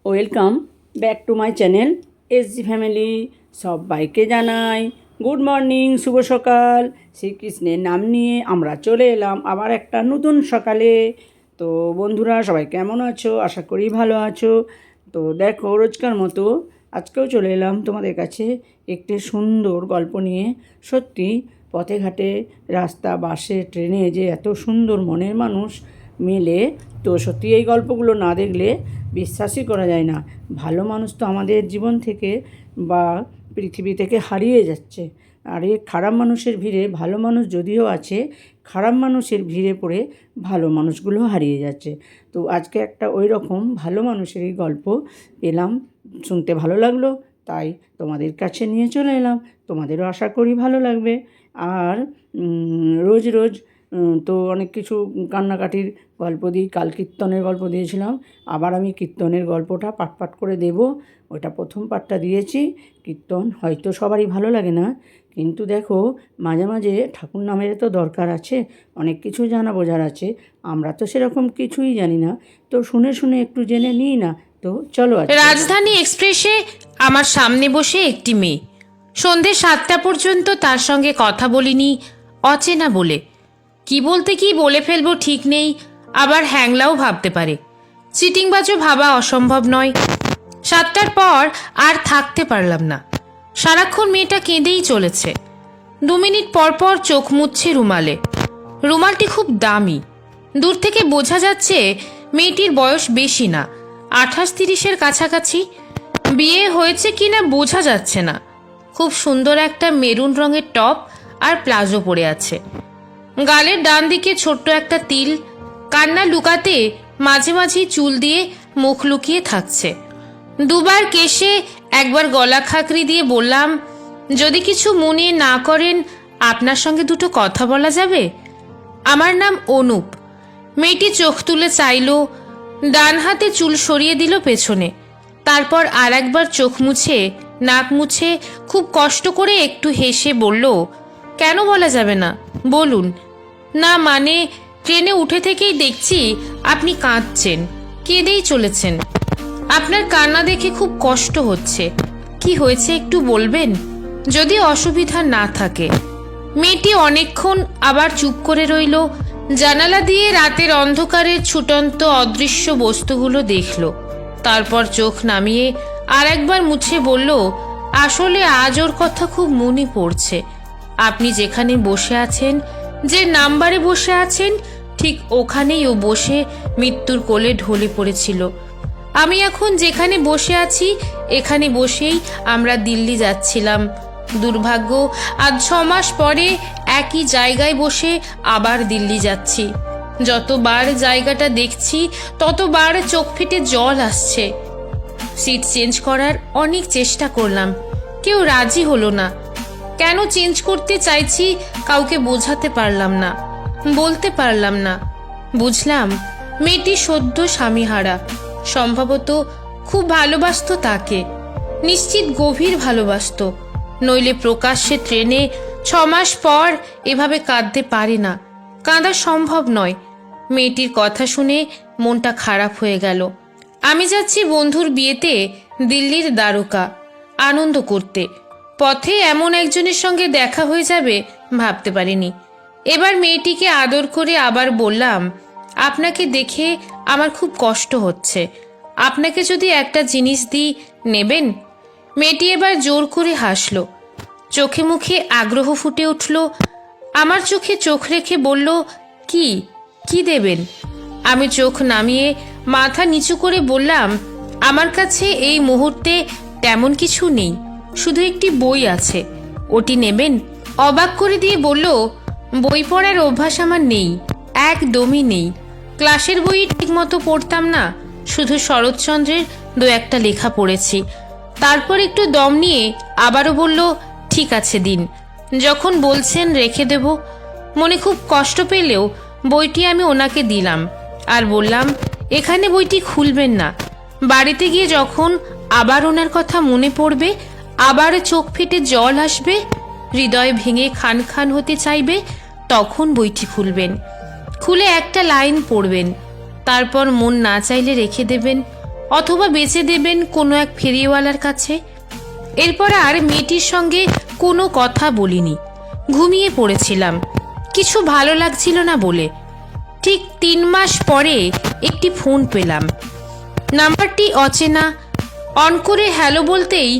Welcome back to my channel SG family. সবাইকে জানাই good morning, শুভ সকাল। শ্রীকৃষ্ণের নাম নিয়ে আমরা চলে এলাম আবার একটা নতুন সকালে। তো বন্ধুরা, সবাই কেমন আছো? আশা করি ভালো আছো। তো দেখো, রোজকার মতো আজকেও চলে এলাম তোমাদের কাছে একটি সুন্দর গল্প নিয়ে। সত্যি পথে ঘাটে, রাস্তা, বাসে, ট্রেনে যে এত সুন্দর মনের মানুষ মেলে, তো সত্যি এই গল্পগুলো না দেখলে বিশ্বাসই করা যায় না। ভালো মানুষ তো আমাদের জীবন থেকে বা পৃথিবী থেকে হারিয়ে যাচ্ছে। আর এই খারাপ মানুষের ভিড়ে ভালো মানুষ যদিও আছে, খারাপ মানুষের ভিড়ে পড়ে ভালো মানুষগুলো হারিয়ে যাচ্ছে। তো আজকে একটা ওই রকম ভালো মানুষেরই গল্প পেলাম, শুনতে ভালো লাগলো, তাই তোমাদের কাছে নিয়ে চলে এলাম। তোমাদেরও আশা করি ভালো লাগবে। আর রোজ রোজ তো অনেক কিছু কান্নাকাটির গল্প দিই। কাল কীর্তনের গল্প দিয়েছিলাম, আবার আমি কীর্তনের গল্পটা পাট পাট করে দেব। ওটা প্রথম পাঠটা দিয়েছি। কীর্তন হয়তো সবারই ভালো লাগে না, কিন্তু দেখো মাঝে মাঝে ঠাকুর নামের তো দরকার আছে, অনেক কিছু জানা বোঝার আছে। আমরা তো সেরকম কিছুই জানি না, তো শুনে শুনে একটু জেনে নিই না। তো চলো। রাজধানী এক্সপ্রেসে আমার সামনে বসে একটি মেয়ে। সন্ধে 7টা পর্যন্ত তার সঙ্গে কথা বলিনি, অচেনা বলে। কি বলতে কি বলে ফেলবো ঠিক নেই, আবার হ্যাংলাও ভাবতে পারে। চিটিংবাজও ভাবা অসম্ভব নয়। 7টার পর আর থাকতে পারলাম না। সারাক্ষণ মেয়েটা কেঁদেই চলেছে। 2 মিনিট পর পর চোখ মুছছে রুমালে। রুমালটি খুব দামি। দূর থেকে বোঝা যাচ্ছে মেয়েটির বয়স বেশি না, 28-30-এর কাছাকাছি। বিয়ে হয়েছে কিনা বোঝা যাচ্ছে না। খুব সুন্দর একটা মেরুন রঙের টপ আর প্লাজো পরে আছে। গালের ডান দিকে ছোট্ট একটা তিল। কান্না লুকাতে মাঝে মাঝে চুল দিয়ে মুখ লুকিয়ে থাকছে। দুবার কেশে, একবার গলা খাকরি দিয়ে বললাম, যদি কিছু মনে না করেন আপনার সঙ্গে দুটো কথা বলা যাবে? আমার নাম অনুপ। মেয়েটি চোখ তুলে চাইল, ডান হাতে চুল সরিয়ে দিল পেছনে। তারপর আর একবার চোখ মুছে, নাক মুছে, খুব কষ্ট করে একটু হেসে বলল, কেন বলা যাবে না, বলুন। না মানে, ট্রেনে উঠে থেকেই দেখছি আপনি কাঁদছেন, কেঁদেই চলেছেন। আপনার কান্না দেখে খুব কষ্ট হচ্ছে। কি হয়েছে একটু বলবেন, যদি অসুবিধা না থাকে। মেয়েটি অনেকক্ষণ আবার চুপ করে রইল। জানালা দিয়ে রাতের অন্ধকারের ছুটন্ত অদৃশ্য বস্তুগুলো দেখল। তারপর চোখ নামিয়ে আর একবার মুছে বলল, আসলে আজ ওর কথা খুব মনে পড়ছে। আপনি যেখানে বসে আছেন, যে নাম্বারে বসে আছেন, ঠিক ওখানেই ও বসে মৃত্যুর কোলে ঢলে পড়েছিল। আমি এখন যেখানে বসে আছি, এখানে বসেই আমরা দিল্লি যাচ্ছিলাম। দুর্ভাগ্য, আজ 6 মাস পরে একই জায়গায় বসে আবার দিল্লি যাচ্ছি। যতবার জায়গাটা দেখছি ততবার চোখ ফেটে জল আসছে। সিট চেঞ্জ করার অনেক চেষ্টা করলাম, কেউ রাজি হলো না। কেন চেঞ্জ করতে চাইছি কাউকে বোঝাতে পারলাম না, বলতে পারলাম না। বুঝলাম মেয়েটি সদ্য স্বামীহারা। সম্ভবত খুব ভালোবাসতো তাকে, নিশ্চিত গভীর ভালোবাসতো, নইলে প্রকাশ্যে ট্রেনে 6 মাস পর এভাবে কাঁদতে পারে না। কাঁদা সম্ভব নয়। মেয়েটির কথা শুনে মনটা খারাপ হয়ে গেল। আমি যাচ্ছি বন্ধুর বিয়েতে দিল্লির দ্বারকা আনন্দ করতে। পথে এমন একজনের সঙ্গে দেখা হয়ে যাবে ভাবতে পারিনি। এবার মেয়েটিকে আদর করে আবার বললাম, আপনাকে দেখে আমার খুব কষ্ট হচ্ছে। আপনাকে যদি একটা জিনিস দিই, নেবেন? মেয়েটি এবার জোর করে হাসল। চোখে মুখে আগ্রহ ফুটে উঠল। আমার চোখে চোখ রেখে বলল, কি কি দেবেন? আমি চোখ নামিয়ে মাথা নিচু করে বললাম, আমার কাছে এই মুহূর্তে তেমন কিছু নেই, শুধু একটি বই আছে, ওটি নেবেন? অবাক করে দিয়ে বলল, বই পড়ার অভ্যাস আমার নেই, একদমই নেই। ক্লাসের বই ঠিকমতো পড়তাম না, শুধু শরৎচন্দ্রের 2-একটা লেখা পড়েছি। তারপর একটু দম নিয়ে আবারও বলল, ঠিক আছে দিন, যখন বলছেন রেখে দেব। মনে খুব কষ্ট পেলেও বইটি আমি ওনাকে দিলাম আর বললাম, এখানে বইটি খুলবেন না। বাড়িতে গিয়ে যখন আবার ওনার কথা মনে পড়বে, আবার চোখ ফেটে জল আসবে, হৃদয় ভেঙে খান খান হতে চাইবে, তখন বইটি খুলবেন। খুলে একটা লাইন পড়বেন, তারপর মন না চাইলে রেখে দেবেন। অথবা বেচে দেবেন কোনো এক ফেরিওয়ালার কাছে। এরপর আর মেয়েটির সঙ্গে কোনো কথা বলিনি, ঘুমিয়ে পড়েছিলাম, কিছু ভালো লাগছিল না বলে। ঠিক 3 মাস পরে একটি ফোন পেলাম, নাম্বারটি অচেনা। অন করে হ্যালো বলতেই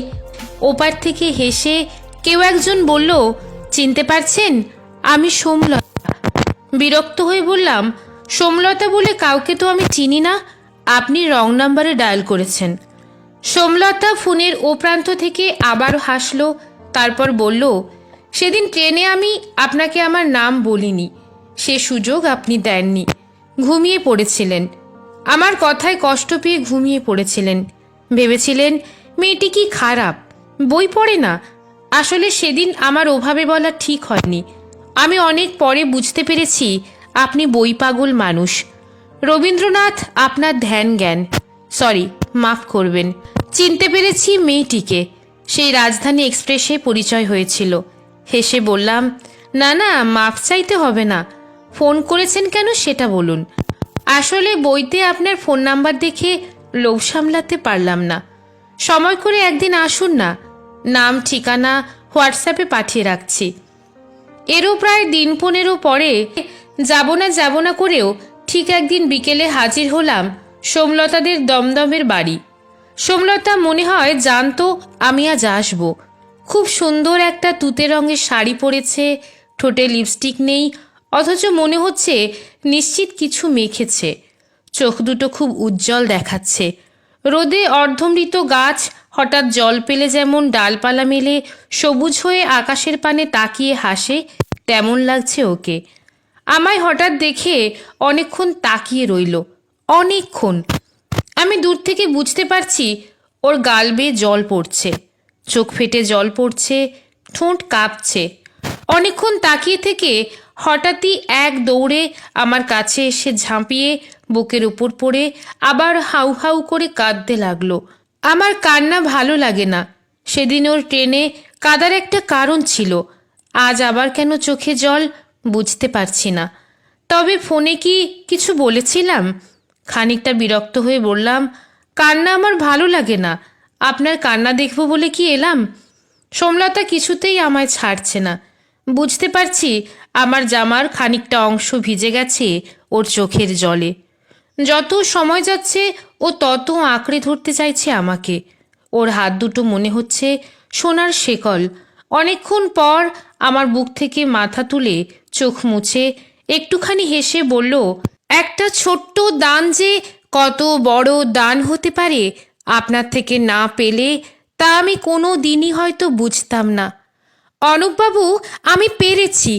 ওপার থেকে হেসে কেউ একজন বলল, চিনতে পারছেন, আমি সোমলতা। বিরক্ত হয়ে বললাম, সোমলতা বলে কাউকে তো আমি চিনি না, আপনি রং নাম্বারে ডায়াল করেছেন। সোমলতা ফোনের ও প্রান্ত থেকে আবার হাসলো, তারপর বলল, সেদিন ট্রেনে আমি আপনাকে আমার নাম বলিনি, সে সুযোগ আপনি দেননি, ঘুমিয়ে পড়েছিলেন। আমার কথায় কষ্ট পেয়ে ঘুমিয়ে পড়েছিলেন, ভেবেছিলেন মেয়েটি কি খারাপ, বই পড়ে না। আসলে সেদিন আমার ওভাবে বলা ঠিক হয়নি। আমি অনেক পরে বুঝতে পেরেছি আপনি বই পাগল মানুষ। রবীন্দ্রনাথ আপনার ধ্যান জ্ঞান। সরি, মাফ করবেন। চিনতে পেরেছি মেয়েটিকে, সেই রাজধানী এক্সপ্রেসে পরিচয় হয়েছিল। হেসে বললাম, না না, মাফ চাইতে হবে না। ফোন করেছেন কেন সেটা বলুন। আসলে বইতে আপনার ফোন নাম্বার দেখে লোভ সামলাতে পারলাম না। সময় করে একদিন আসুন না, নাম ঠিকানা হোয়াটসঅ্যাপে পাঠিয়ে রাখছি। এরও প্রায় দিন 15 পরে যাব না করেও ঠিক একদিন বিকেলে হাজির হলাম সোমলতাদের দমদমের বাড়ি। সোমলতা মনে হয় জানতো আমি আজ আসবো। খুব সুন্দর একটা তুতে রঙের শাড়ি পরেছে, ঠোঁটে লিপস্টিক নেই, অথচ মনে হচ্ছে নিশ্চিত কিছু মেখেছে। চোখ দুটো খুব উজ্জ্বল দেখাচ্ছে। রোদে অর্ধমৃত গাছ হঠাৎ জল পেলে যেমন ডালপালা মেলে সবুজ হয়ে আকাশের পানে তাকিয়ে হাসে, তেমন লাগছে ওকে। আমায় হঠাৎ দেখে অনেকক্ষণ তাকিয়ে রইল, অনেকক্ষণ। আমি দূর থেকে বুঝতে পারছি ওর গাল বেয়ে জল পড়ছে, চোখ ফেটে জল পড়ছে, ঠোঁট কাঁপছে। অনেকক্ষণ তাকিয়ে থেকে হঠাৎই এক দৌড়ে আমার কাছে এসে ঝাঁপিয়ে বুকের উপর পড়ে আবার হাউ হাউ করে কাঁদতে লাগলো। আমার কান্না ভালো লাগে না। সেদিন ওর ট্রেনে কাঁদার একটা কারণ ছিল, আজ আবার কেন চোখে জল বুঝতে পারছি না। তবে ফোনে কি কিছু বলেছিলাম? খানিকটা বিরক্ত হয়ে বললাম, কান্না আমার ভালো লাগে না, আপনার কান্না দেখব বলে কি এলাম। সোমলতা কিছুতেই আমায় ছাড়ছে না। বুঝতে পারছি আমার জামার খানিকটা অংশ ভিজে গেছে ওর চোখের জলে। যত সময় যাচ্ছে ও তত আঁকড়ে ধরতে চাইছে আমাকে। ওর হাত দুটো মনে হচ্ছে সোনার শেকল। অনেকক্ষণ পর আমার বুক থেকে মাথা তুলে চোখ মুছে একটুখানি হেসে বলল, একটা ছোট্ট দান যে কত বড় দান হতে পারে আপনার থেকে না পেলে তা আমি কোনো দিনই হয়তো বুঝতাম না। অনুপবাবু, আমি পেরেছি,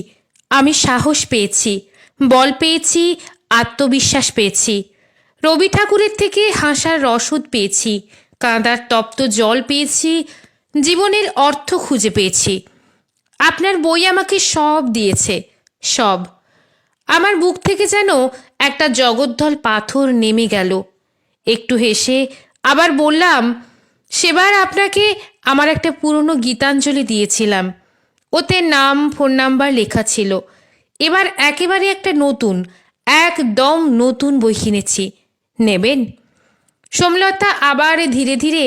আমি সাহস পেয়েছি, বল পেয়েছি, আত্মবিশ্বাস পেয়েছি। রবি ঠাকুরের থেকে হাসার রসদ পেয়েছি, কাঁদার তপ্ত জল পেয়েছি, জীবনের অর্থ খুঁজে পেয়েছি। আপনার বই আমাকে সব দিয়েছে, সব। আমার বুক থেকে যেন একটা জগদ্দল পাথর নেমে গেল। একটু হেসে আবার বললাম, সেবার আপনাকে আমার একটা পুরনো গীতাঞ্জলি দিয়েছিলাম, ওতে নাম ফোন নাম্বার লেখা ছিল। এবার একেবারে একটা নতুন, একদম নতুন বই কিনেছি, নেবেন? সোমলতা আবার ধীরে ধীরে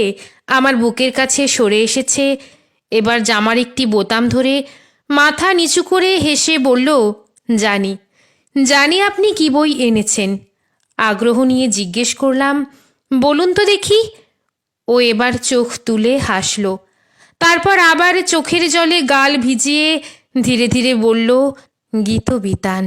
আমার বুকের কাছে সরে এসেছে। এবার জামার একটি বোতাম ধরে মাথা নিচু করে হেসে বলল, জানি জানি আপনি কি বই এনেছেন। আগ্রহ নিয়ে জিজ্ঞেস করলাম, বলুন তো দেখি। ও এবার চোখ তুলে হাসল, তারপর আবার চোখের জলে গাল ভিজিয়ে ধীরে ধীরে বলল, গীতবিতান।